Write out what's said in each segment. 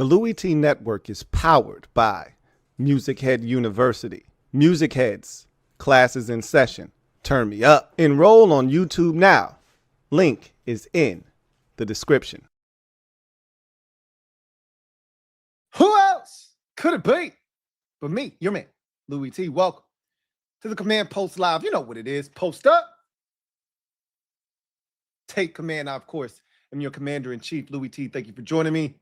The Louie T Network is powered by MusicHead University. MusicHeads, classes in session. Turn me up. Enroll on YouTube now. Link is in the description. Who else could it be but me, your man, Louie T? Welcome to the Command Post Live. You know what it is. Post up. Take command. I, of course, am your commander-in-chief, Louie T. Thank you for joining me.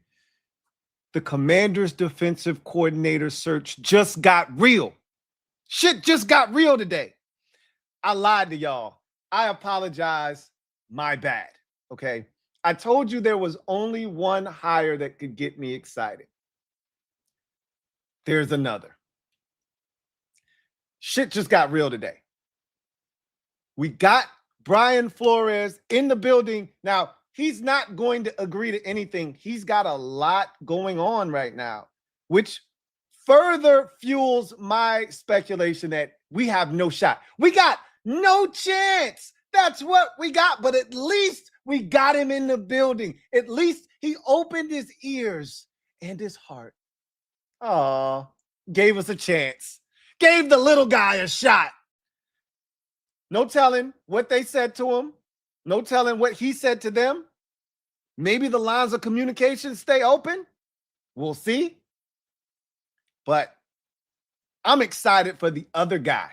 The Commanders' defensive coordinator search just got real. Shit just got real today. I lied to y'all. I apologize. My bad. Okay. I told you there was only one hire that could get me excited. There's another. Shit just got real today. We got Brian Flores in the building. Now, he's not going to agree to anything. He's got a lot going on right now, which further fuels my speculation that we have no shot. We got no chance. That's what we got. But at least we got him in the building. At least he opened his ears and his heart. Oh, gave us a chance. Gave the little guy a shot. No telling what they said to him. No telling what he said to them. Maybe the lines of communication stay open. We'll see. But I'm excited for the other guy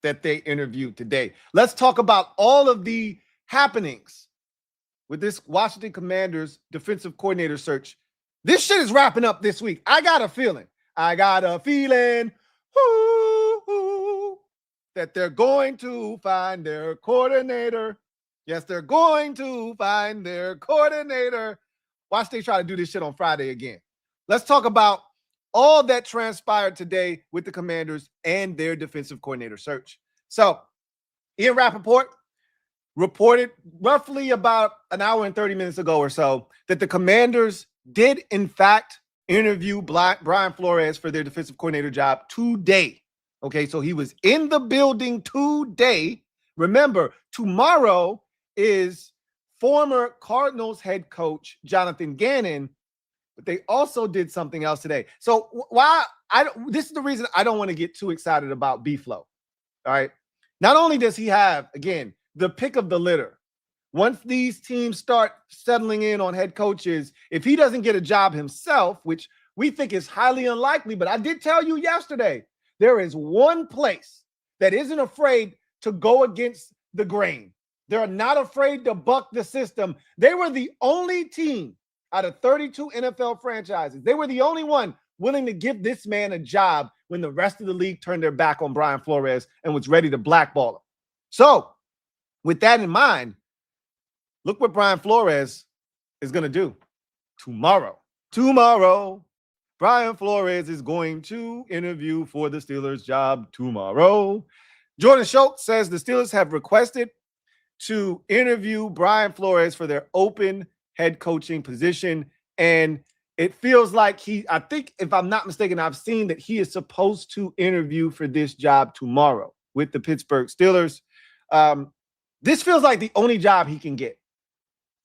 that they interviewed today. Let's talk about all of the happenings with this Washington Commanders defensive coordinator search. This shit is wrapping up this week. I got a feeling that they're going to find their coordinator. Yes, they're going to find their coordinator. Watch they try to do this shit on Friday again. Let's talk about all that transpired today with the Commanders and their defensive coordinator search. So, Ian Rappaport reported roughly about an hour and 30 minutes ago or so that the Commanders did, in fact, interview Brian Flores for their defensive coordinator job today. Okay, so he was in the building today. Remember, tomorrow is former Cardinals head coach Jonathan Gannon, but they also did something else today. So this is the reason I don't want to get too excited about B-Flow. All right. Not only does he have, again, the pick of the litter, once these teams start settling in on head coaches, if he doesn't get a job himself, which we think is highly unlikely, but I did tell you yesterday, there is one place that isn't afraid to go against the grain. They're not afraid to buck the system. They were the only team out of 32 NFL franchises. They were the only one willing to give this man a job when the rest of the league turned their back on Brian Flores and was ready to blackball him. So with that in mind, look what Brian Flores is going to do tomorrow. Tomorrow, Brian Flores is going to interview for the Steelers job tomorrow. Jordan Schultz says the Steelers have requested to interview Brian Flores for their open head coaching position. And it feels like I think, if I'm not mistaken, I've seen that he is supposed to interview for this job tomorrow with the Pittsburgh Steelers. This feels like the only job he can get.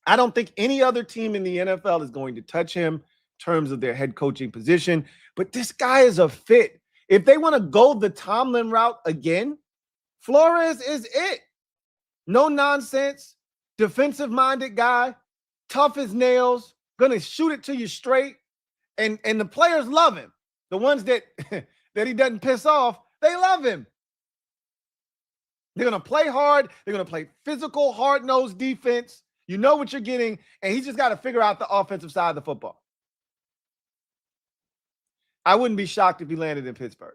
I don't think any other team in the NFL is going to touch him in terms of their head coaching position, but this guy is a fit. If they want to go the Tomlin route again, Flores is it. No nonsense, defensive-minded guy, tough as nails, going to shoot it to you straight, and the players love him. The ones that he doesn't piss off, they love him. They're going to play hard. They're going to play physical, hard-nosed defense. You know what you're getting, and he's just got to figure out the offensive side of the football. I wouldn't be shocked if he landed in Pittsburgh.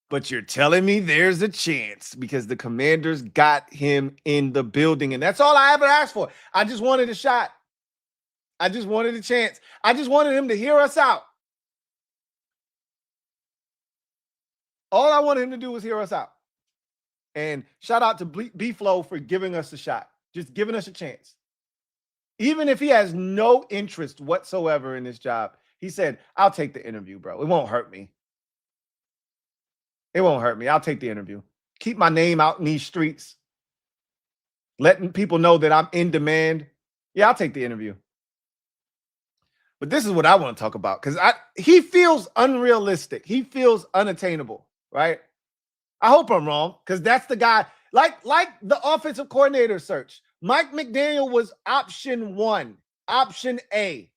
But you're telling me there's a chance because the Commanders got him in the building, and that's all I ever asked for. I just wanted a shot. I just wanted a chance. I just wanted him to hear us out. All I wanted him to do was hear us out. And shout out to B-Flow for giving us a shot, just giving us a chance. Even if he has no interest whatsoever in this job, he said, I'll take the interview, bro. It won't hurt me. It won't hurt me. I'll take the interview. Keep my name out in these streets. Letting people know that I'm in demand. Yeah, I'll take the interview. But this is what I want to talk about because he feels unrealistic. He feels unattainable, right? I hope I'm wrong because that's the guy. Like the offensive coordinator search, Mike McDaniel was option 1, option A.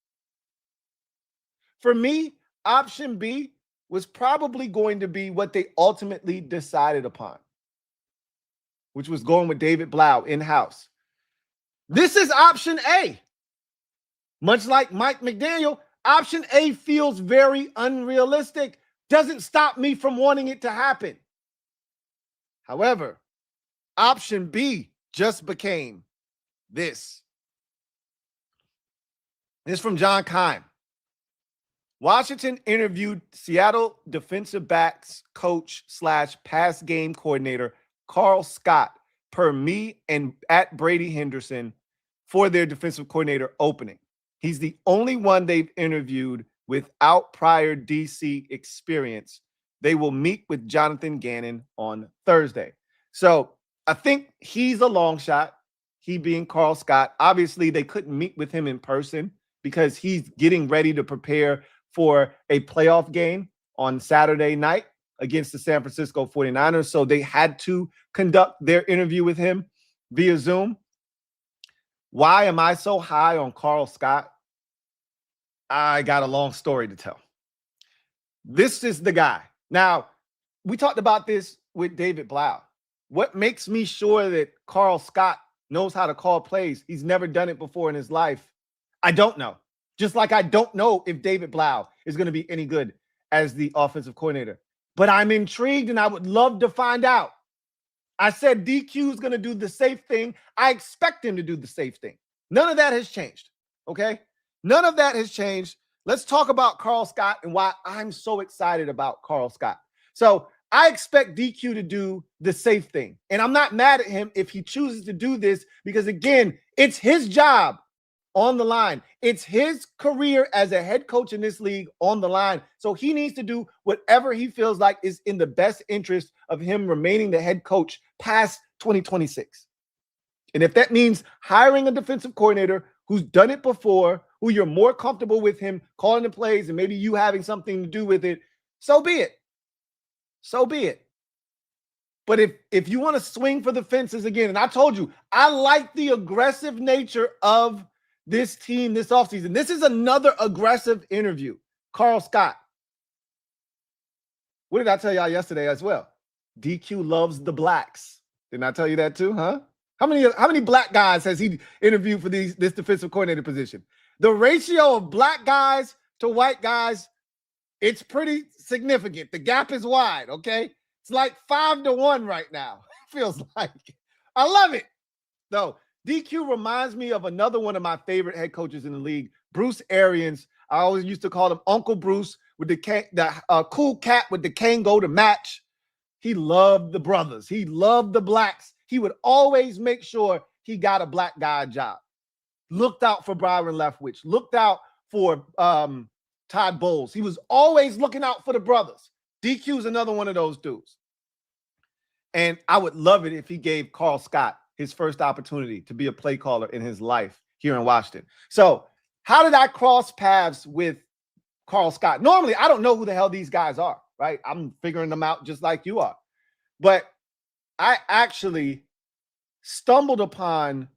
For me, option B was probably going to be what they ultimately decided upon, which was going with David Blau in-house. This is option A. Much like Mike McDaniel, option A feels very unrealistic. Doesn't stop me from wanting it to happen. However, option B just became this. This is from John Keim. Washington interviewed Seattle defensive backs coach / pass game coordinator Karl Scott per me and at Brady Henderson for their defensive coordinator opening. He's the only one they've interviewed without prior DC experience. They will meet with Jonathan Gannon on Thursday. So I think he's a long shot, he being Karl Scott. Obviously, they couldn't meet with him in person because he's getting ready to prepare for a playoff game on Saturday night against the San Francisco 49ers. So they had to conduct their interview with him via Zoom. Why am I so high on Karl Scott? I got a long story to tell. This is the guy. Now, we talked about this with David Blau. What makes me sure that Karl Scott knows how to call plays? He's never done it before in his life. I don't know. Just like I don't know if David Blau is going to be any good as the offensive coordinator. But I'm intrigued and I would love to find out. I said DQ is going to do the safe thing. I expect him to do the safe thing. None of that has changed, okay? None of that has changed. Let's talk about Karl Scott and why I'm so excited about Karl Scott. So I expect DQ to do the safe thing. And I'm not mad at him if he chooses to do this because, again, it's his job on the line. It's his career as a head coach in this league on the line. So he needs to do whatever he feels like is in the best interest of him remaining the head coach past 2026. And if that means hiring a defensive coordinator who's done it before, who you're more comfortable with him calling the plays and maybe you having something to do with it, so be it. So be it. But if you want to swing for the fences again, and I told you, I like the aggressive nature of this team this offseason. This is another aggressive interview. Karl Scott. What did I tell y'all yesterday as well? DQ loves the blacks. Didn't I tell you that too, huh? How many black guys has he interviewed for this defensive coordinator position? The ratio of black guys to white guys, it's pretty significant. The gap is wide, okay? It's like 5-1 right now. Feels like. I love it. Though DQ reminds me of another one of my favorite head coaches in the league, Bruce Arians. I always used to call him Uncle Bruce with the cool cat with the Kango to match. He loved the brothers. He loved the blacks. He would always make sure he got a black guy a job. Looked out for Byron Leftwich. Looked out for Todd Bowles. He was always looking out for the brothers. DQ is another one of those dudes. And I would love it if he gave Karl Scott his first opportunity to be a play caller in his life here in Washington. So how did I cross paths with Karl Scott? Normally, I don't know who the hell these guys are, right? I'm figuring them out just like you are. But I actually stumbled upon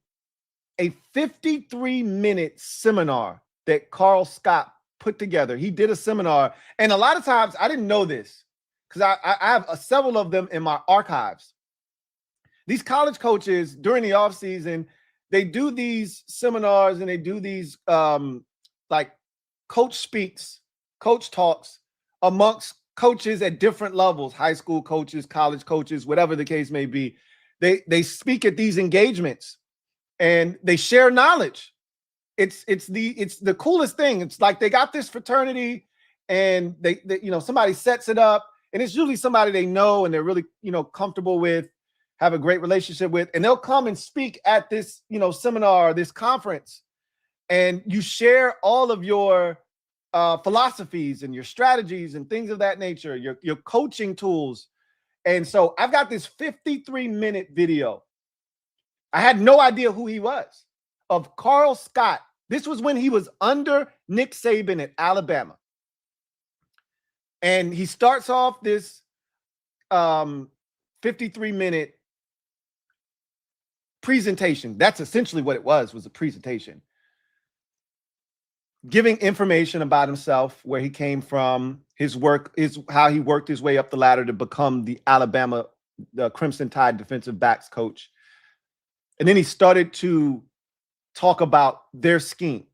a 53-minute seminar that Karl Scott put together. He did a seminar, and a lot of times I didn't know this because I have several of them in my archives. These college coaches during the offseason, they do these seminars and they do these like coach speaks, coach talks amongst coaches at different levels, high school coaches, college coaches, whatever the case may be. They speak at these engagements and they share knowledge. It's the coolest thing. It's like they got this fraternity and they somebody sets it up, and it's usually somebody they know and they're really comfortable with, have a great relationship with, and they'll come and speak at this seminar, this conference, and you share all of your philosophies and your strategies and things of that nature, your coaching tools. And so I've got this 53-minute video. I had no idea who he was, of Karl Scott This was when he was under Nick Saban at Alabama. And he starts off this 53-minute presentation. That's essentially what it was a presentation. Giving information about himself, where he came from, his work, how he worked his way up the ladder to become the Crimson Tide defensive backs coach. And then he started to talk about their scheme,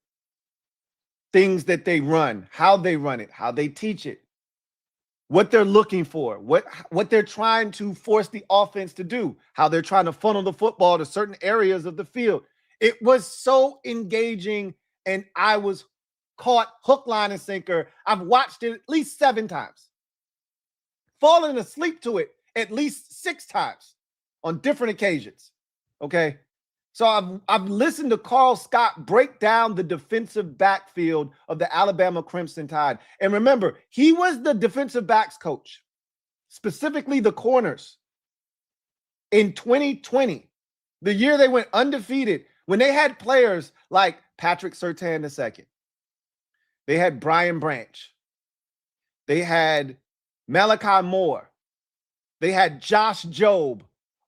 things that they run, how they run it, how they teach it, what they're looking for, what they're trying to force the offense to do, how they're trying to funnel the football to certain areas of the field. It was so engaging, and I was caught hook, line, and sinker. I've watched it at least 7 times, fallen asleep to it at least 6 times on different occasions. Okay. So I've listened to Karl Scott break down the defensive backfield of the Alabama Crimson Tide. And remember, he was the defensive backs coach, specifically the corners, in 2020, the year they went undefeated, when they had players like Patrick Surtain II. They had Brian Branch. They had Malachi Moore. They had Josh Jobe.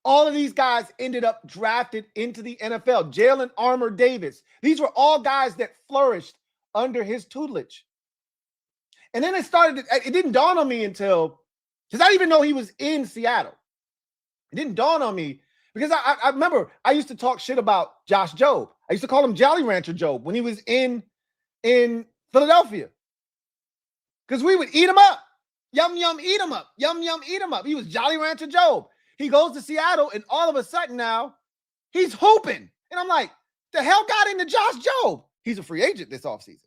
All of these guys ended up drafted into the NFL. Jalen Armour Davis. These were all guys that flourished under his tutelage. And then it didn't dawn on me until, because I didn't even know he was in Seattle. It didn't dawn on me because I remember I used to talk shit about Josh Jobe. I used to call him Jolly Rancher Jobe when he was in Philadelphia. Because we would eat him up. Yum, yum, eat him up. Yum, yum, eat him up. He was Jolly Rancher Jobe. He goes to Seattle, and all of a sudden now, he's hooping. And I'm like, the hell got into Josh Jobe? He's a free agent this offseason.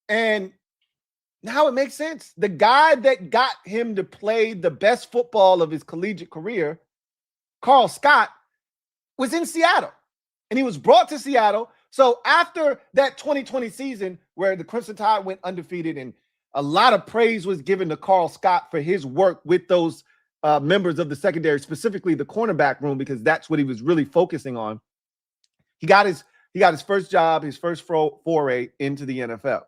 And now it makes sense. The guy that got him to play the best football of his collegiate career, Karl Scott, was in Seattle. And he was brought to Seattle. So after that 2020 season where the Crimson Tide went undefeated and a lot of praise was given to Karl Scott for his work with those members of the secondary, specifically the cornerback room, because that's what he was really focusing on. He got his first job, his first foray into the NFL.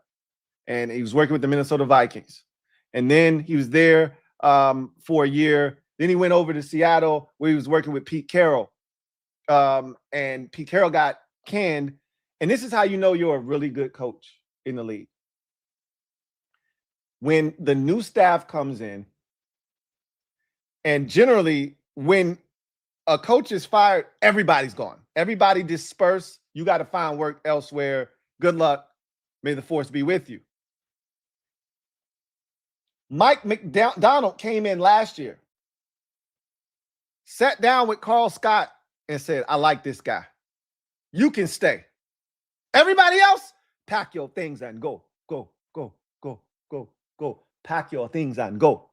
And he was working with the Minnesota Vikings. And then he was there for a year. Then he went over to Seattle where he was working with Pete Carroll. And Pete Carroll got canned. And this is how you know you're a really good coach in the league. When the new staff comes in, and generally when a coach is fired, everybody's gone. Everybody dispersed. You got to find work elsewhere. Good luck. May the force be with you. Mike McDonald came in last year, sat down with Karl Scott and said, I like this guy. You can stay. Everybody else, pack your things and go, go, go, go, go, go. Pack your things and go.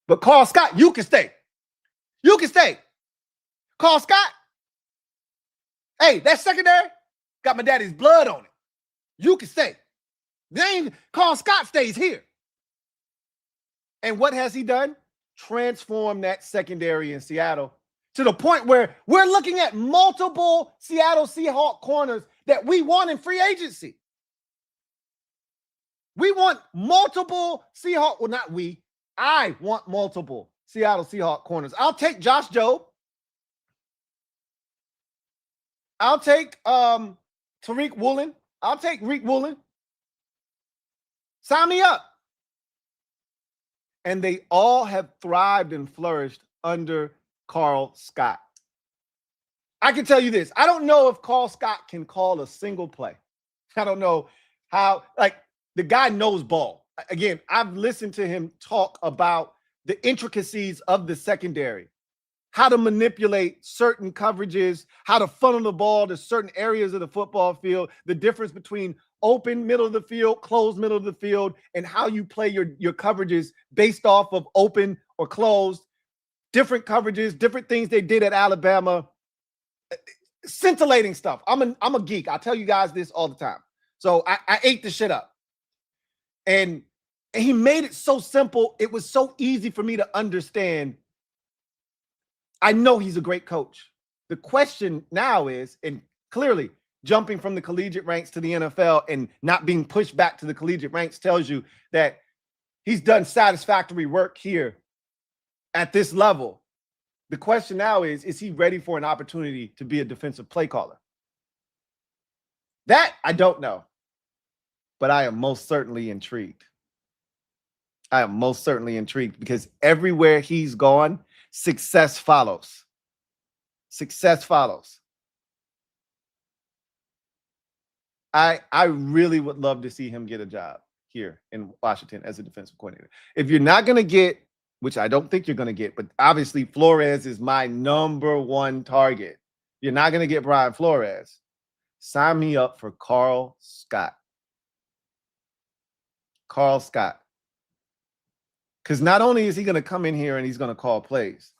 But Karl Scott, you can stay. You can stay. Karl Scott, hey, that secondary got my daddy's blood on it. You can stay. Karl Scott stays here. And what has he done? Transform that secondary in Seattle to the point where we're looking at multiple Seattle Seahawks corners that we want in free agency. We want multiple Seahawks. Well, not we. I want multiple Seattle Seahawks corners. I'll take Josh Jobe. I'll take Tariq Woolen. I'll take Reek Woolen. Sign me up. And they all have thrived and flourished under Karl Scott. I can tell you this. I don't know if Karl Scott can call a single play. I don't know how, the guy knows ball. Again, I've listened to him talk about the intricacies of the secondary, how to manipulate certain coverages, how to funnel the ball to certain areas of the football field, the difference between open middle of the field, closed middle of the field, and how you play your coverages based off of open or closed, different coverages, different things they did at Alabama. Scintillating stuff. I'm a geek. I tell you guys this all the time. So I ate the shit up. And he made it so simple. It was so easy for me to understand. I know he's a great coach. The question now is, and clearly jumping from the collegiate ranks to the NFL and not being pushed back to the collegiate ranks tells you that he's done satisfactory work here at this level. The question now is he ready for an opportunity to be a defensive play caller? That I don't know, but I am most certainly intrigued. I am most certainly intrigued because everywhere he's gone, success follows. Success follows. I really would love to see him get a job here in Washington as a defensive coordinator. If you're not going to get, which I don't think you're going to get, but obviously Flores is my number one target. You're not going to get Brian Flores. Sign me up for Karl Scott. Karl Scott. Because not only is he going to come in here and he's going to call plays,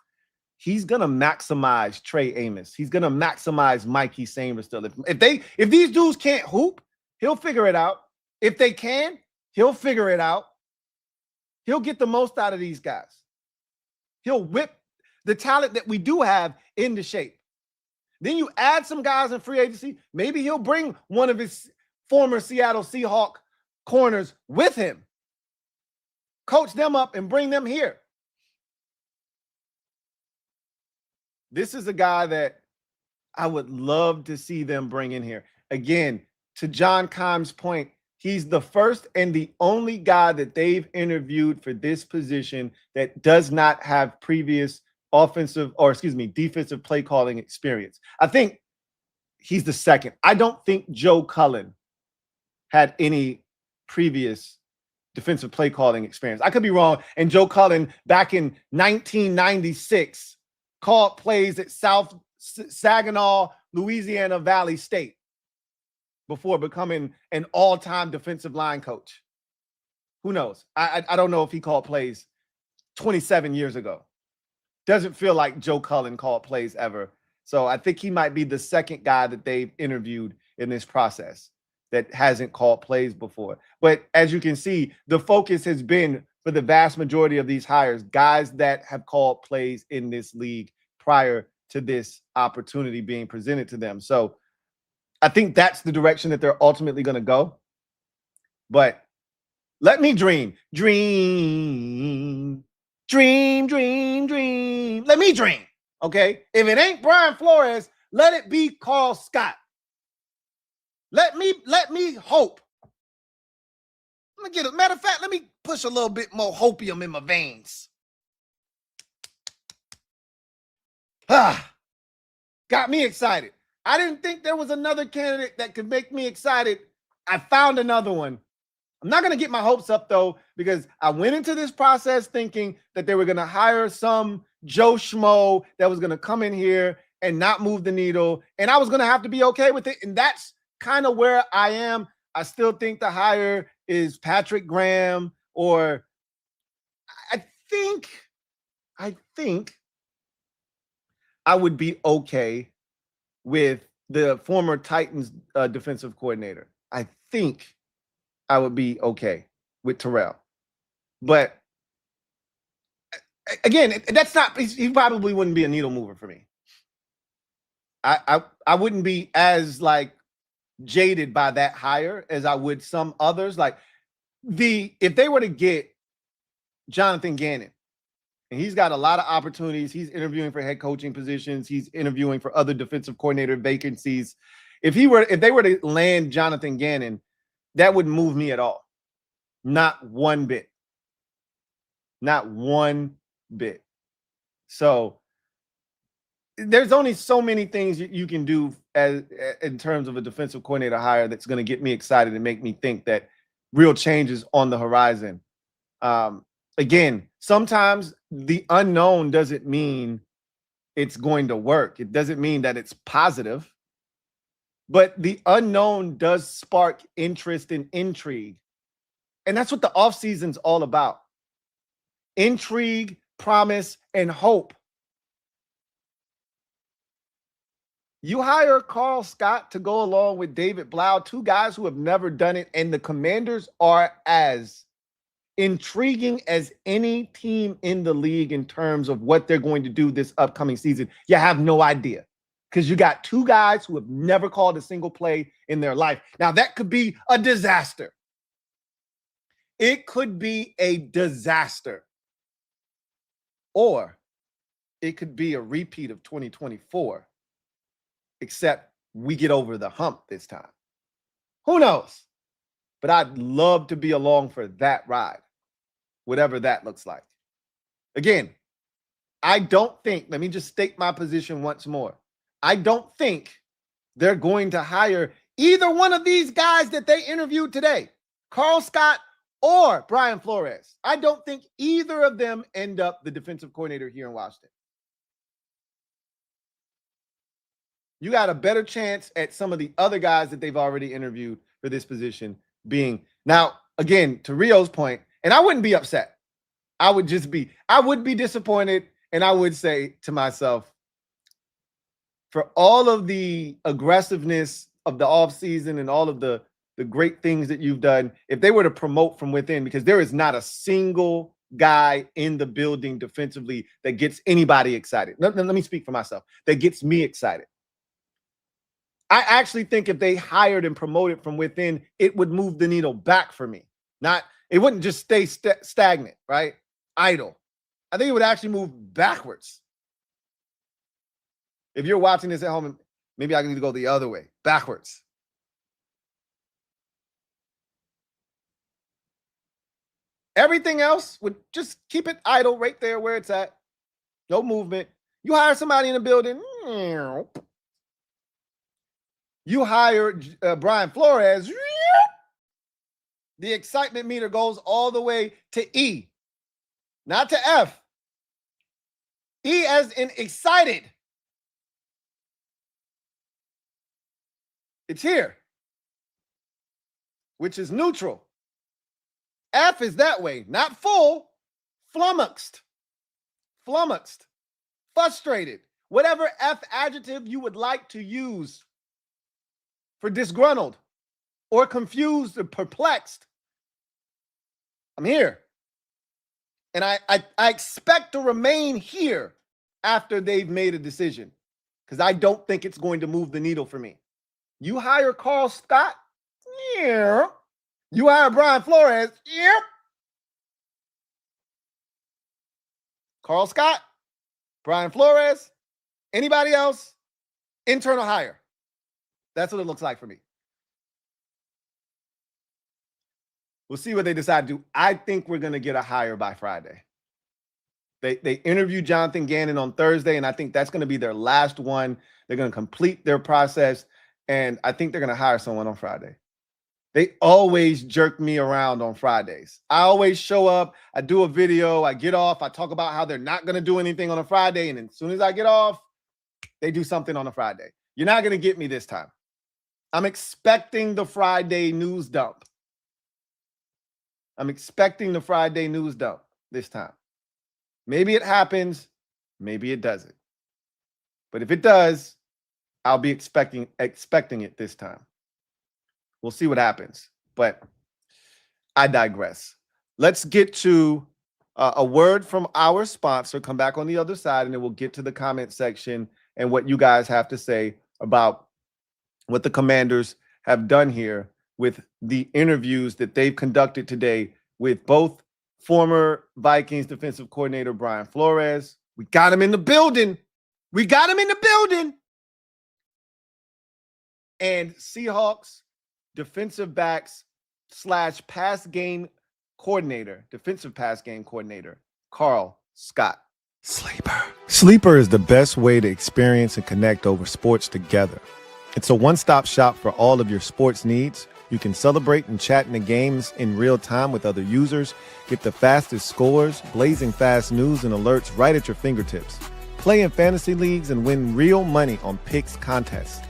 he's going to maximize Trey Amos. He's going to maximize Mikey Sainristil. If these dudes can't hoop, he'll figure it out. If they can, he'll figure it out. He'll get the most out of these guys. He'll whip the talent that we do have into shape. Then you add some guys in free agency. Maybe he'll bring one of his former Seattle Seahawk corners with him. Coach them up and bring them here. This is a guy that I would love to see them bring in here. Again, to John Keim's point, he's the first and the only guy that they've interviewed for this position that does not have previous defensive play calling experience. I think he's the second. I don't think Joe Cullen had any previous defensive play calling experience. I could be wrong. And Joe Cullen back in 1996 called plays at South Saginaw, Louisiana Valley State before becoming an all-time defensive line coach. Who knows? I don't know if he called plays 27 years ago. Doesn't feel like Joe Cullen called plays ever. So I think he might be the second guy that they've interviewed in this process that hasn't called plays before. But as you can see, the focus has been for the vast majority of these hires, guys that have called plays in this league prior to this opportunity being presented to them. So I think that's the direction that they're ultimately going to go. But let me dream. Dream. Let me dream. Okay? If it ain't Brian Flores, let it be Karl Scott. Let me hope. Let me get a matter of fact, let me push a little bit more hopium in my veins. Got me excited. I didn't think there was another candidate that could make me excited. I found another one. I'm not going to get my hopes up, though, because I went into this process thinking that they were going to hire some Joe Schmo that was going to come in here and not move the needle, and I was going to have to be okay with it, and that's kind of where I am. I still think the hire is Patrick Graham, or I think I would be okay with the former Titans defensive coordinator. I think I would be okay with Terrell. But again, that's not, he probably wouldn't be a needle mover for me. I wouldn't be as like jaded by that hire as I would some others. Like if they were to get Jonathan Gannon, and he's got a lot of opportunities, he's interviewing for head coaching positions, he's interviewing for other defensive coordinator vacancies. If they were to land Jonathan Gannon, that wouldn't move me at all. Not one bit. Not one bit. So there's only so many things you can do in terms of a defensive coordinator hire that's going to get me excited and make me think that real change is on the horizon. Again, sometimes the unknown doesn't mean it's going to work. It doesn't mean that it's positive. But the unknown does spark interest and intrigue. And that's what the offseason's all about. Intrigue, promise, and hope. You hire Karl Scott to go along with David Blau, two guys who have never done it, and the Commanders are as intriguing as any team in the league in terms of what they're going to do this upcoming season. You have no idea. because you got two guys who have never called a single play in their life. Now, that could be a disaster. It could be a disaster. Or it could be a repeat of 2024, except we get over the hump this time. Who knows? But I'd love to be along for that ride, whatever that looks like. Again, I don't think, let me just state my position once more. I don't think they're going to hire either one of these guys that they interviewed today, Karl Scott or Brian Flores. I don't think either of them end up the defensive coordinator here in Washington. You got a better chance at some of the other guys that they've already interviewed for this position being. Now, again, to Rio's point, and I wouldn't be upset. I would be disappointed, and I would say to myself, for all of the aggressiveness of the offseason and all of the great things that you've done, if they were to promote from within, because there is not a single guy in the building defensively that gets anybody excited. Let me speak for myself. That gets me excited. I actually think if they hired and promoted from within, it would move the needle back for me. It wouldn't just stay stagnant, right? Idle. I think it would actually move backwards. If you're watching this at home, maybe I need to go the other way, backwards. Everything else would just keep it idle right there where it's at. No movement. You hire somebody in the building. You hire Brian Flores. The excitement meter goes all the way to E, not to F. E as in excited. It's here, which is neutral. F is that way, not full, flummoxed, frustrated, whatever F adjective you would like to use for disgruntled or confused or perplexed. I'm here. And I expect to remain here after they've made a decision, because I don't think it's going to move the needle for me. You hire Karl Scott? Yeah. You hire Brian Flores? Yep. Karl Scott? Brian Flores? Anybody else? Internal hire. That's what it looks like for me. We'll see what they decide to do. I think we're going to get a hire by Friday. They interviewed Jonathan Gannon on Thursday, and I think that's going to be their last one. They're going to complete their process, and I think they're going to hire someone on Friday. They always jerk me around on Fridays. I always show up, I do a video, I get off, I talk about how they're not going to do anything on a Friday, and then as soon as I get off, they do something on a Friday. You're not going to get me this time. I'm expecting the Friday news dump. I'm expecting the Friday news dump this time. Maybe it happens, maybe it doesn't. But if it does, I'll be expecting it this time. We'll see what happens. But I digress. Let's get to a word from our sponsor. Come back on the other side, and then we'll get to the comment section and what you guys have to say about what the Commanders have done here with the interviews that they've conducted today with both former Vikings defensive coordinator Brian Flores. We got him in the building. And Seahawks defensive backs / pass game coordinator, defensive pass game coordinator, Karl Scott. Sleeper is the best way to experience and connect over sports together. It's a one-stop shop for all of your sports needs. You can celebrate and chat in the games in real time with other users, get the fastest scores, blazing fast news and alerts right at your fingertips. Play in fantasy leagues and win real money on picks contests.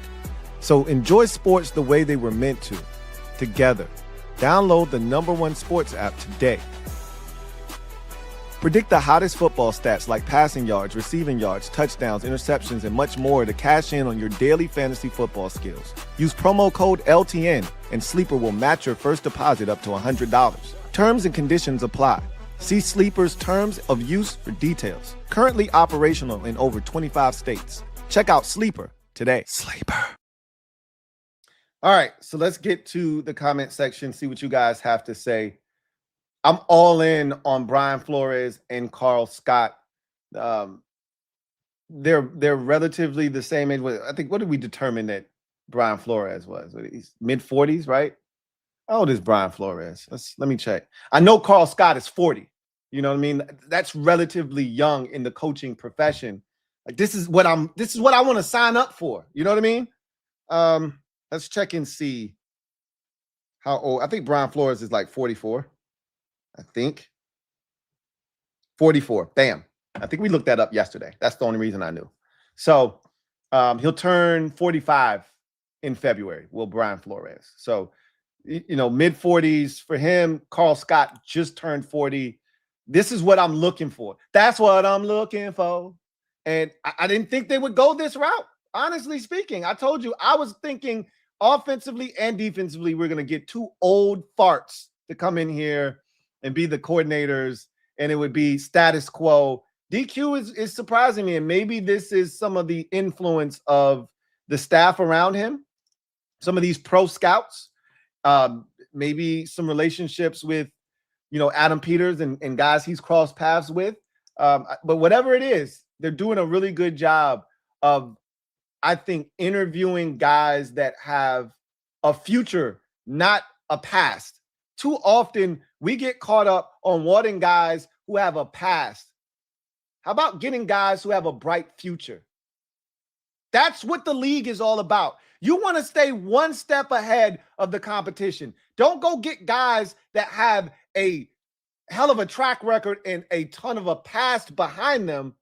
So enjoy sports the way they were meant to, together. Download the #1 sports app today. Predict the hottest football stats like passing yards, receiving yards, touchdowns, interceptions, and much more to cash in on your daily fantasy football skills. Use promo code LTN, and Sleeper will match your first deposit up to $100. Terms and conditions apply. See Sleeper's terms of use for details. Currently operational in over 25 states. Check out Sleeper today. Sleeper. All right, so let's get to the comment section, see what you guys have to say. I'm all in on Brian Flores and Karl Scott. They're relatively the same age. I think, what did we determine that Brian Flores was? He's mid-40s, right? How old is Brian Flores? Let me check. I know Karl Scott is 40. You know what I mean? That's relatively young in the coaching profession. Like, this is what I want to sign up for. You know what I mean? Let's check and see how old. I think Brian Flores is like 44. I think 44. Damn. I think we looked that up yesterday. That's the only reason I knew. So he'll turn 45 in February, will Brian Flores. So, you know, mid-40s for him. Karl Scott just turned 40. This is what I'm looking for. That's what I'm looking for. And I didn't think they would go this route, honestly speaking. I told you, I was thinking offensively and defensively, we're going to get two old farts to come in here and be the coordinators, and it would be status quo. DQ is surprising me, and maybe this is some of the influence of the staff around him, some of these pro scouts, maybe some relationships with, you know, Adam Peters and guys he's crossed paths with. But whatever it is, they're doing a really good job of, I think, interviewing guys that have a future, not a past. Too often we get caught up on wanting guys who have a past. How about getting guys who have a bright future? That's what the league is all about. You want to stay one step ahead of the competition. Don't go get guys that have a hell of a track record and a ton of a past behind them.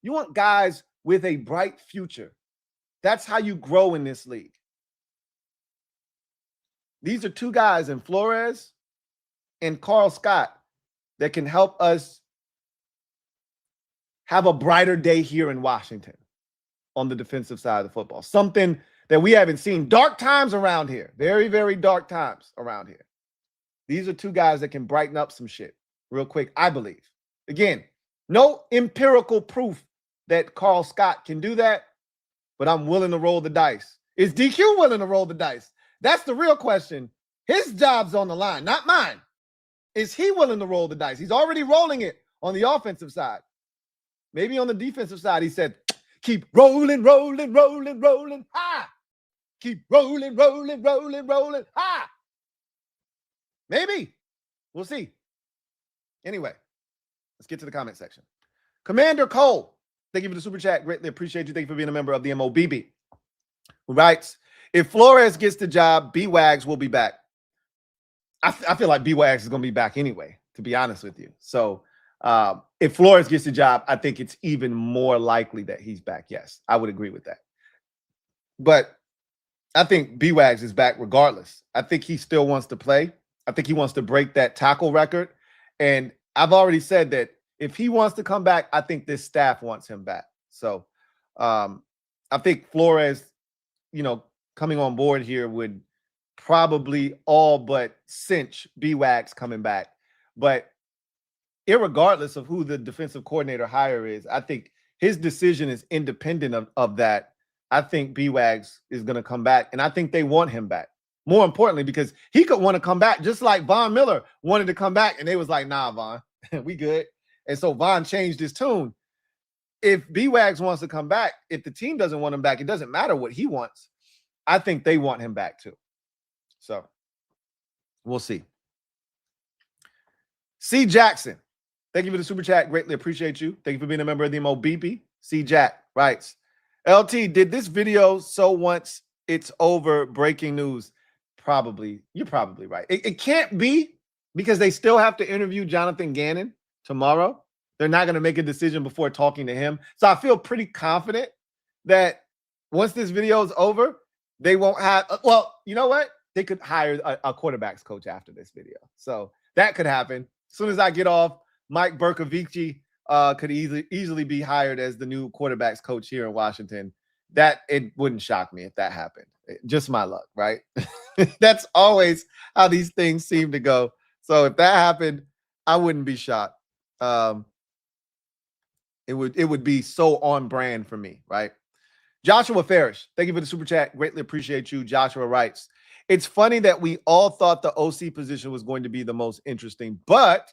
You want guys with a bright future. That's how you grow in this league. These are two guys in Flores and Karl Scott that can help us have a brighter day here in Washington on the defensive side of the football. Something that we haven't seen. Dark times around here. Very, very dark times around here. These are two guys that can brighten up some shit real quick, I believe. Again, no empirical proof that Karl Scott can do that, but I'm willing to roll the dice. Is DQ willing to roll the dice? That's the real question. His job's on the line, not mine. Is he willing to roll the dice? He's already rolling it on the offensive side. Maybe on the defensive side, he said, keep rolling, rolling, rolling, rolling, high. Keep rolling, rolling, rolling, rolling, high. Maybe. We'll see. Anyway, let's get to the comment section. Commander Cole, thank you for the super chat. Greatly appreciate you. Thank you for being a member of the MOBB. Who writes, if Flores gets the job, B-Wags will be back. I feel like B-Wags is going to be back anyway, to be honest with you. So if Flores gets the job, I think it's even more likely that he's back. Yes, I would agree with that. But I think B-Wags is back regardless. I think he still wants to play. I think he wants to break that tackle record. And I've already said that if he wants to come back, I think this staff wants him back. So I think Flores, you know, coming on board here would probably all but cinch B-Wags coming back. But irregardless of who the defensive coordinator hire is, I think his decision is independent of that. I think B-Wags is going to come back, and I think they want him back. More importantly, because he could want to come back just like Von Miller wanted to come back, and they was like, nah, Von, we good. And so Von changed his tune. If B-Wags wants to come back, if the team doesn't want him back, it doesn't matter what he wants. I think they want him back too. So we'll see. C. Jackson, thank you for the super chat. Greatly appreciate you. Thank you for being a member of the MOBB. C. Jack writes, LT, did this video so once it's over breaking news? Probably. You're probably right. It can't be, because they still have to interview Jonathan Gannon tomorrow. They're not going to make a decision before talking to him. So I feel pretty confident that once this video is over, they won't have, well, you know what? They could hire a quarterbacks coach after this video. So that could happen. As soon as I get off, Mike Bercovici could easily be hired as the new quarterbacks coach here in Washington. That it wouldn't shock me if that happened. Just my luck, right? That's always how these things seem to go. So if that happened, I wouldn't be shocked. It would be so on brand for me, right? Joshua Farish, thank you for the super chat. Greatly appreciate you. Joshua writes, it's funny that we all thought the OC position was going to be the most interesting, but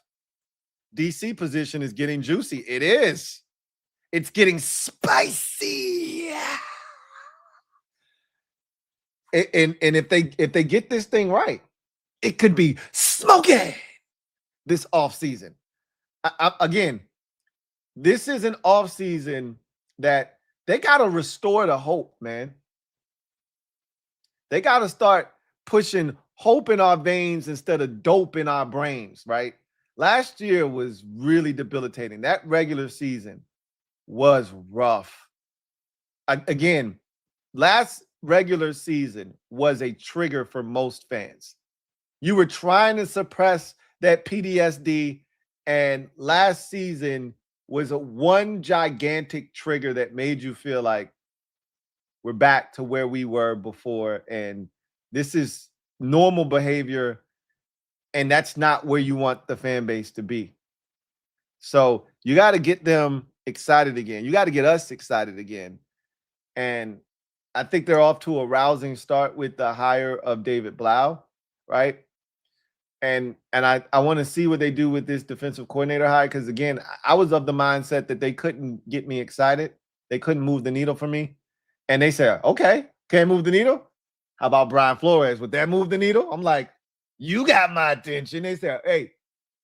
DC position is getting juicy. It is. It's getting spicy. And if they get this thing right, it could be smoky this offseason. Again, this is an offseason that they got to restore the hope, man. They got to start pushing hope in our veins instead of dope in our brains, right? Last year was really debilitating. That regular season was rough. Again, last regular season was a trigger for most fans. You were trying to suppress that PTSD, and last season was one gigantic trigger that made you feel like we're back to where we were before, and this is normal behavior, and that's not where you want the fan base to be. So you got to get them excited again. You got to get us excited again. And I think they're off to a rousing start with the hire of David Blau, right? And I want to see what they do with this defensive coordinator hire, because, again, I was of the mindset that they couldn't get me excited. They couldn't move the needle for me. And they said, okay, can't move the needle? How about Brian Flores? Would that move the needle? I'm like, you got my attention. They said, hey,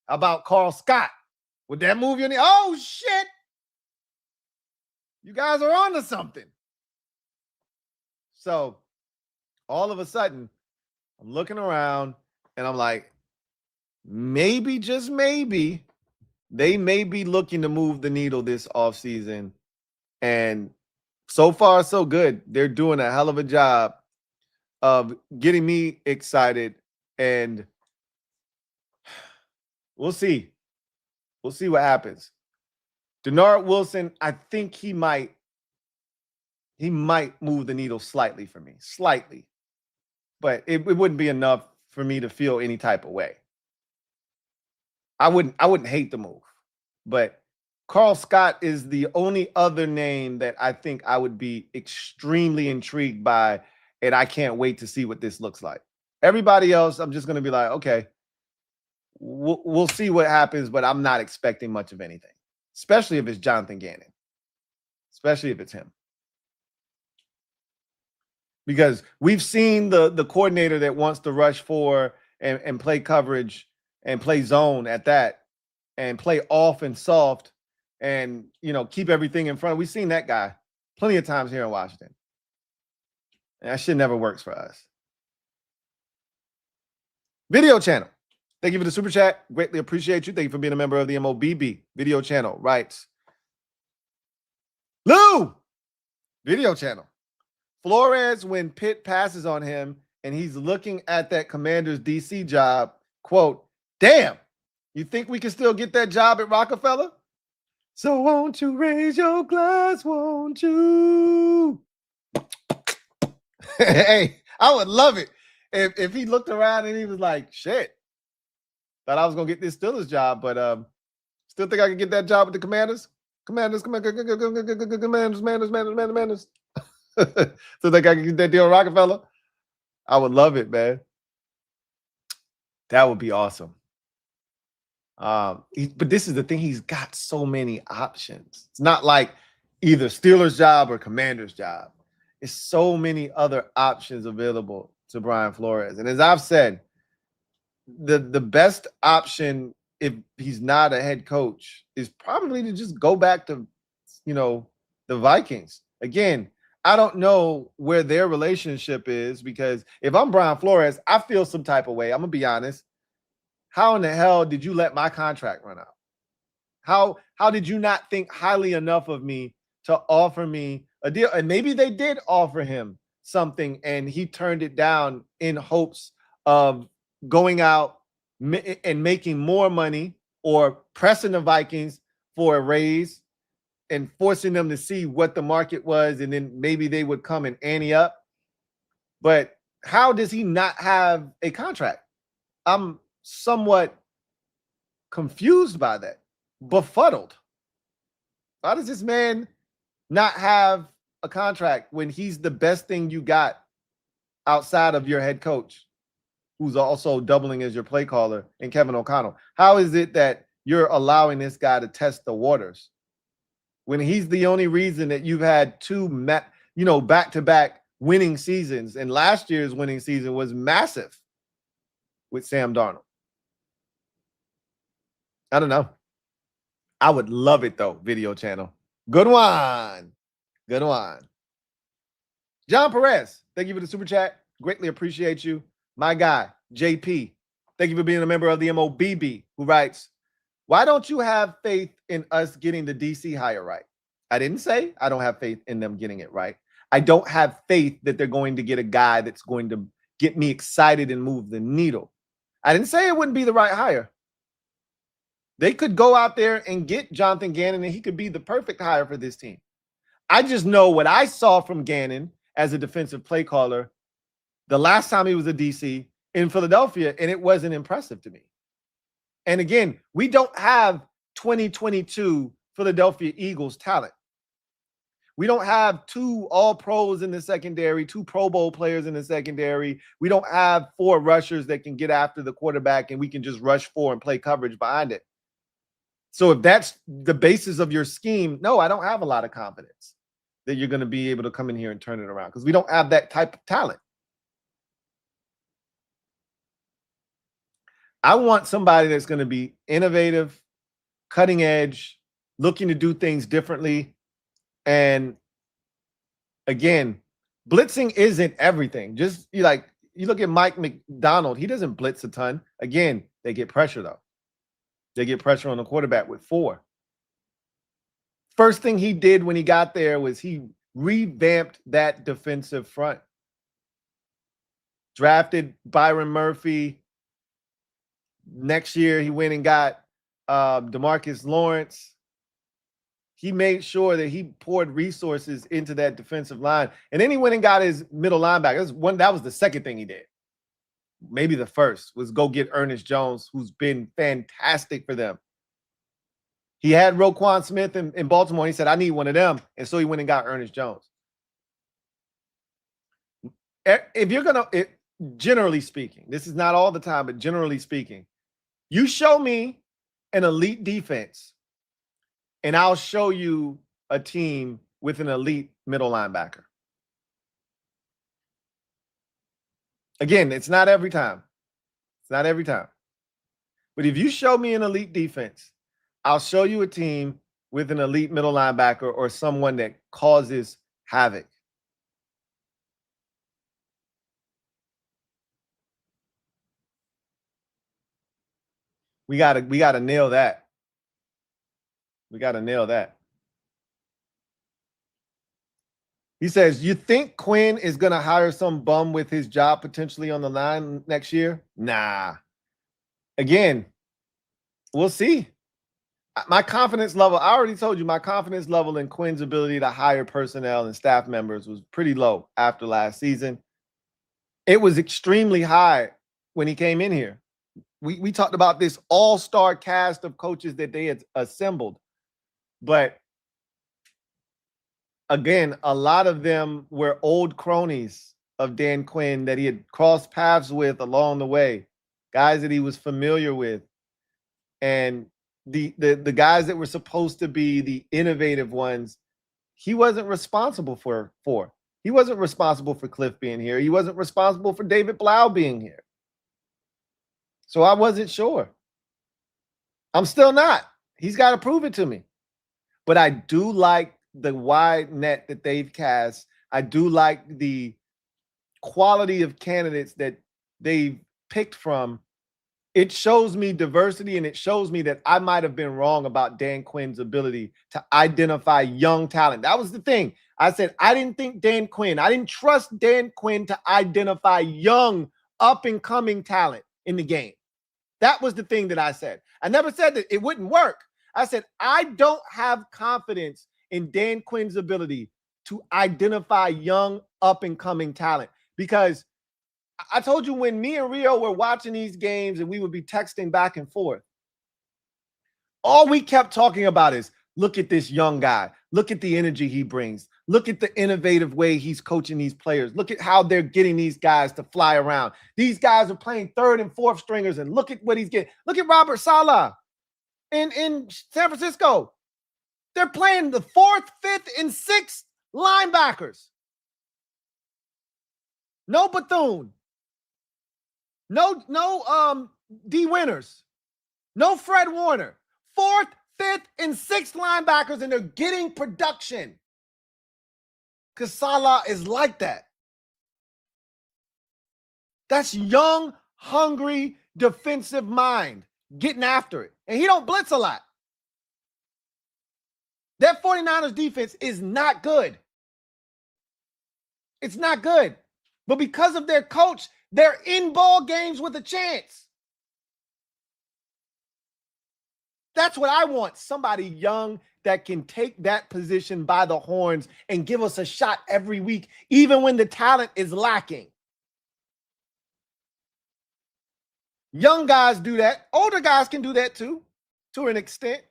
how about Karl Scott? Would that move your needle? Oh, shit. You guys are on to something. So all of a sudden, I'm looking around and I'm like, maybe, just maybe, they may be looking to move the needle this offseason. And so far, so good. They're doing a hell of a job of getting me excited. And we'll see. We'll see what happens. Denard Wilson, I think he might move the needle slightly for me. Slightly. But it wouldn't be enough for me to feel any type of way. I wouldn't hate the move. But Karl Scott is the only other name that I think I would be extremely intrigued by, and I can't wait to see what this looks like. Everybody else, I'm just going to be like, okay, we'll see what happens, but I'm not expecting much of anything, especially if it's Jonathan Gannon, especially if it's him. Because we've seen the coordinator that wants to rush for and play coverage and play zone at that and play off and soft and, keep everything in front. We've seen that guy plenty of times here in Washington. And that shit never works for us. Video channel. Thank you for the super chat. Greatly appreciate you. Thank you for being a member of the MOBB video channel. Writes, Lou, video channel. Flores, when Pitt passes on him and he's looking at that Commander's DC job, quote, damn, you think we can still get that job at Rockefeller? So won't you raise your glass, won't you? Hey, I would love it if he looked around and he was like, shit, thought I was going to get this Steelers job, but still think I can get that job with the Commanders? Commanders. Still think I can get that deal at Rockefeller? I would love it, man. That would be awesome. But this is the thing. He's got so many options. It's not like either Steelers job or Commanders job. It's so many other options available to Brian Flores. And as I've said, the best option, if he's not a head coach, is probably to just go back to, the Vikings. Again, I don't know where their relationship is, because if I'm Brian Flores, I feel some type of way. I'm going to be honest. How in the hell did you let my contract run out? How did you not think highly enough of me to offer me a deal? And maybe they did offer him something and he turned it down in hopes of going out and making more money, or pressing the Vikings for a raise and forcing them to see what the market was, and then maybe they would come and ante up. But how does he not have a contract? I'm somewhat confused by that, befuddled. How does this man not have a contract when he's the best thing you got outside of your head coach, who's also doubling as your play caller, and Kevin O'Connell? How is it that you're allowing this guy to test the waters when he's the only reason that you've had two back-to-back winning seasons, and last year's winning season was massive with Sam Darnold? I don't know. I would love it though, video channel. Good one. Good one. John Perez, thank you for the super chat. Greatly appreciate you. My guy, JP, thank you for being a member of the MOBB, who writes, why don't you have faith in us getting the DC hire right? I didn't say I don't have faith in them getting it right. I don't have faith that they're going to get a guy that's going to get me excited and move the needle. I didn't say it wouldn't be the right hire. They could go out there and get Jonathan Gannon, and he could be the perfect hire for this team. I just know what I saw from Gannon as a defensive play caller the last time he was a DC in Philadelphia, and it wasn't impressive to me. And again, we don't have 2022 Philadelphia Eagles talent. We don't have two all-pros in the secondary, two Pro Bowl players in the secondary. We don't have four rushers that can get after the quarterback and we can just rush four and play coverage behind it. So if that's the basis of your scheme, no, I don't have a lot of confidence that you're going to be able to come in here and turn it around, because we don't have that type of talent. I want somebody that's going to be innovative, cutting edge, looking to do things differently. And again, blitzing isn't everything. Just you look at Mike McDonald, he doesn't blitz a ton. Again, they get pressure though. They get pressure on the quarterback with 4. First thing he did when he got there was he revamped that defensive front. Drafted Byron Murphy. Next year, he went and got DeMarcus Lawrence. He made sure that he poured resources into that defensive line. And then he went and got his middle linebacker. That was the second thing he did. Maybe the first was go get Ernest Jones, who's been fantastic for them. He had Roquan Smith in Baltimore. And he said, I need one of them. And so he went and got Ernest Jones. If you're going to, generally speaking, this is not all the time, but generally speaking, you show me an elite defense, and I'll show you a team with an elite middle linebacker. Again, it's not every time. It's not every time. But if you show me an elite defense, I'll show you a team with an elite middle linebacker or someone that causes havoc. We gotta nail that. We gotta nail that. He says, you think Quinn is gonna hire some bum with his job potentially on the line next year? Nah. Again, we'll see. My confidence level, I already told you, my confidence level in Quinn's ability to hire personnel and staff members was pretty low after last season. It was extremely high when he came in here. We talked about this all-star cast of coaches that they had assembled. But again, a lot of them were old cronies of Dan Quinn that he had crossed paths with along the way, guys that he was familiar with. And the guys that were supposed to be the innovative ones, he wasn't responsible for. He wasn't responsible for Cliff being here. He wasn't responsible for David Blau being here. So I wasn't sure. I'm still not. He's got to prove it to me. But I do like the wide net that they've cast. I do like the quality of candidates that they've picked from. It shows me diversity, and it shows me that I might have been wrong about Dan Quinn's ability to identify young talent. That was the thing. I said, I didn't trust Dan Quinn to identify young, up-and-coming talent in the game. That was the thing that I said. I never said that it wouldn't work. I said, I don't have confidence in Dan Quinn's ability to identify young, up-and-coming talent, because I told you when me and Rio were watching these games and we would be texting back and forth, all we kept talking about is, look at this young guy. Look at the energy he brings. Look at the innovative way he's coaching these players. Look at how they're getting these guys to fly around. These guys are playing third and fourth stringers, and look at what he's getting. Look at Robert Saleh in San Francisco. They're playing the fourth, fifth, and sixth linebackers. No Bethune. No D Winners. No Fred Warner. Fourth, fifth, and sixth linebackers, and they're getting production. Because Saleh is like that. That's young, hungry, defensive mind getting after it. And he don't blitz a lot. That 49ers defense is not good. It's not good. But because of their coach, they're in ball games with a chance. That's what I want. Somebody young that can take that position by the horns and give us a shot every week, even when the talent is lacking. Young guys do that. Older guys can do that too, to an extent.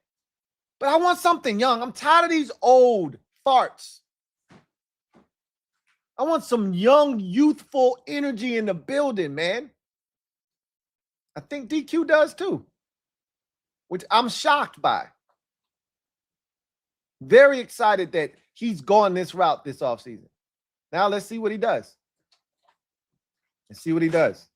But I want something young. I'm tired of these old farts. I want some young, youthful energy in the building, man. I think DQ does too, which I'm shocked by. Very excited that he's gone this route this offseason. Now let's see what he does. Let's see what he does.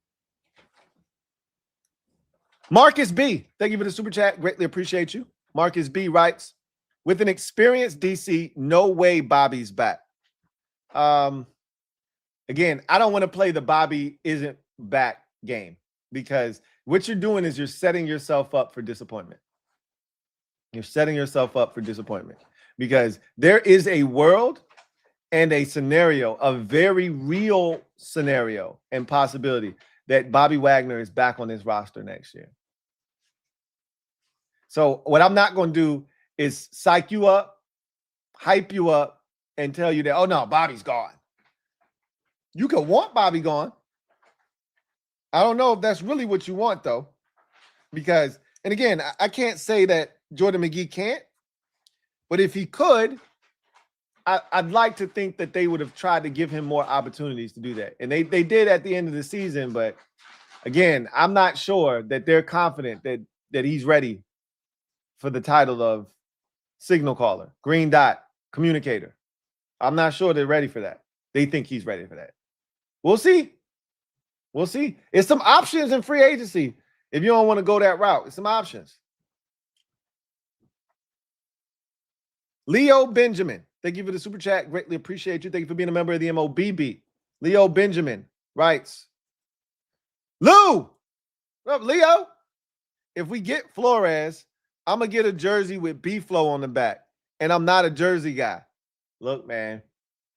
Marcus B, thank you for the super chat. Greatly appreciate you. Marcus B writes, with an experienced DC, no way Bobby's back. Again, I don't want to play the Bobby isn't back game, because what you're doing is you're setting yourself up for disappointment. You're setting yourself up for disappointment, because there is a world and a scenario, a very real scenario and possibility that Bobby Wagner is back on this roster next year. So what I'm not going to do is psych you up, hype you up, and tell you that, oh, no, Bobby's gone. You could want Bobby gone. I don't know if that's really what you want, though, because, and again, I can't say that Jordan McGee can't, but if he could, I'd like to think that they would have tried to give him more opportunities to do that. And they did at the end of the season, but again, I'm not sure that they're confident that he's ready for the title of signal caller, green dot communicator. I'm not sure they're ready for that. They think he's ready for that. We'll see. We'll see. It's some options in free agency. If you don't want to go that route, it's some options. Leo Benjamin, thank you for the super chat. Greatly appreciate you. Thank you for being a member of the MOBB. Leo Benjamin writes, Lou, what up, Leo? If we get Flores, I'm going to get a jersey with B-Flow on the back. And I'm not a jersey guy. Look, man,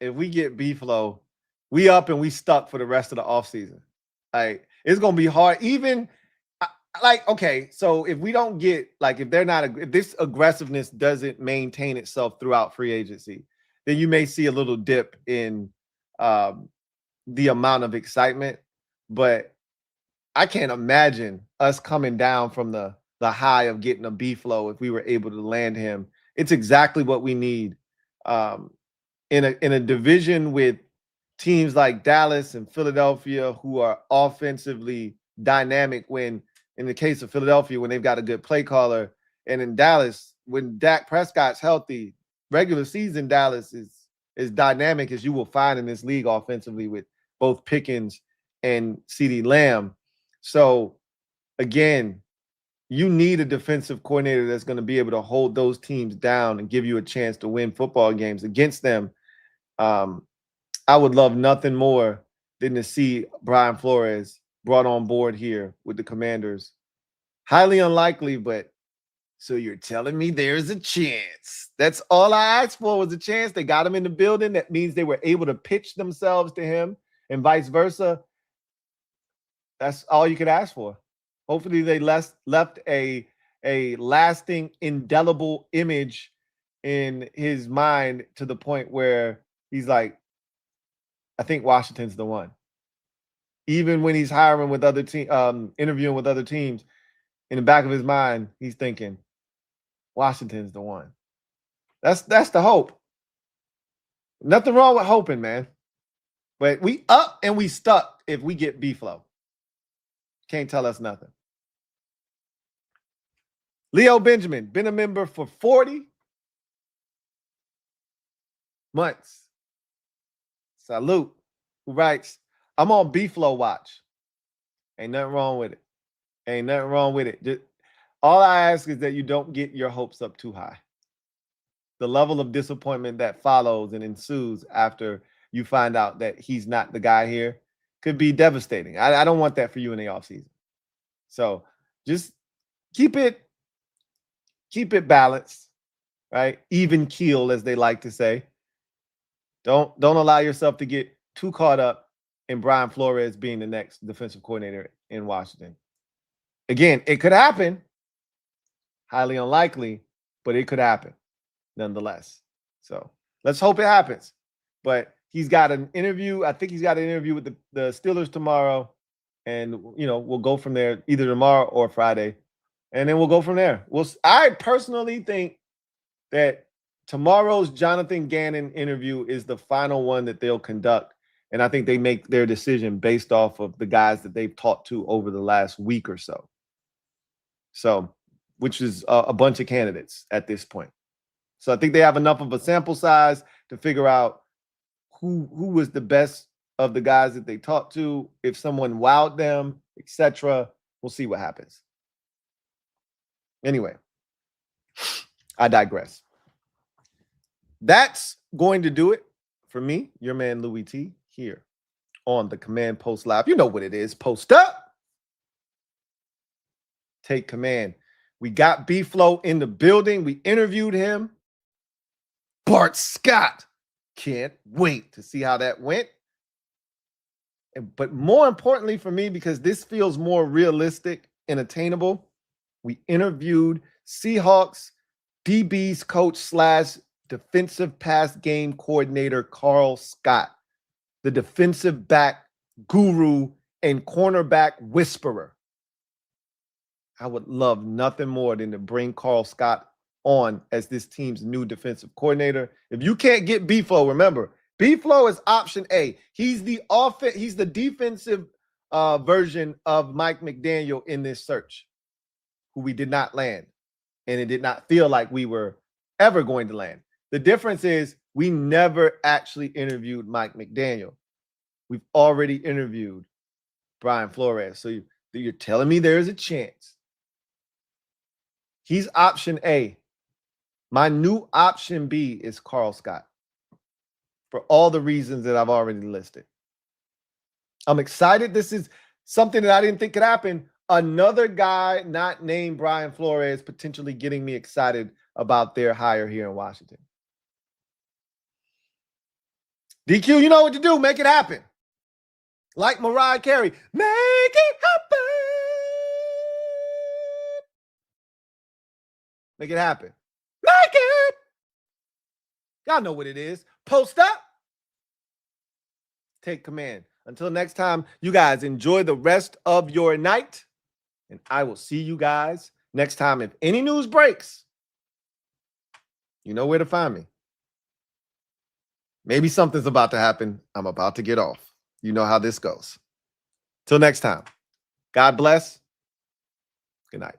if we get B-Flow, we up and we stuck for the rest of the offseason. Like, it's going to be hard. Even, like, okay, so if we don't get, like, if this aggressiveness doesn't maintain itself throughout free agency, then you may see a little dip in the amount of excitement. But I can't imagine us coming down from the high of getting a B-Flow if we were able to land him. It's exactly what we need in a division with teams like Dallas and Philadelphia, who are offensively dynamic, when in the case of Philadelphia, when they've got a good play caller, and in Dallas, when Dak Prescott's healthy, regular season Dallas is as dynamic as you will find in this league offensively, with both Pickens and CeeDee Lamb. So again, you need a defensive coordinator that's going to be able to hold those teams down and give you a chance to win football games against them. I would love nothing more than to see Brian Flores brought on board here with the Commanders. Highly unlikely, but so you're telling me there's a chance. That's all I asked for, was a chance. They got him in the building. That means they were able to pitch themselves to him and vice versa. That's all you could ask for. Hopefully they left a lasting, indelible image in his mind, to the point where he's like, I think Washington's the one. Even when he's hiring with other interviewing with other teams, in the back of his mind, he's thinking, Washington's the one. That's the hope. Nothing wrong with hoping, man. But we up and we stuck if we get B-Flow. Can't tell us nothing. Leo Benjamin, been a member for 40 months. Salute. Who writes, I'm on B-Flow watch. Ain't nothing wrong with it. Ain't nothing wrong with it. Just, all I ask is that you don't get your hopes up too high. The level of disappointment that follows and ensues after you find out that he's not the guy here could be devastating. I don't want that for you in the offseason. So just keep it balanced, right? Even keel, as they like to say. Don't allow yourself to get too caught up in Brian Flores being the next defensive coordinator in Washington. Again, it could happen. Highly unlikely, but it could happen nonetheless. So let's hope it happens. But he's got an interview. I think he's got an interview with the Steelers tomorrow. And, we'll go from there either tomorrow or Friday. And then we'll go from there. I personally think that tomorrow's Jonathan Gannon interview is the final one that they'll conduct. And I think they make their decision based off of the guys that they've talked to over the last week or so. So, which is a bunch of candidates at this point. So I think they have enough of a sample size to figure out who was the best of the guys that they talked to, if someone wowed them, etc. We'll see what happens. Anyway, I digress. That's going to do it for me, your man Louie T, here on the Command Post Live. You know what it is. Post up. Take command. We got B-Flow in the building. We interviewed him. Bart Scott. Can't wait to see how that went. But more importantly for me, because this feels more realistic and attainable, we interviewed Seahawks DB's coach / defensive pass game coordinator Karl Scott, the defensive back guru and cornerback whisperer. I would love nothing more than to bring Karl Scott on as this team's new defensive coordinator. If you can't get B-Flow, remember, B-Flow is option A. He's the defensive version of Mike McDaniel in this search, who we did not land. And it did not feel like we were ever going to land. The difference is we never actually interviewed Mike McDaniel. We've already interviewed Brian Flores. So you're telling me there is a chance. He's option A. My new option B is Karl Scott, for all the reasons that I've already listed. I'm excited. This is something that I didn't think could happen. Another guy not named Brian Flores potentially getting me excited about their hire here in Washington. DQ, you know what to do. Make it happen. Like Mariah Carey, make it happen. Make it happen. Make it. Y'all know what it is. Post up. Take command. Until next time, you guys enjoy the rest of your night. And I will see you guys next time. If any news breaks, you know where to find me. Maybe something's about to happen. I'm about to get off. You know how this goes. Till next time. God bless. Good night.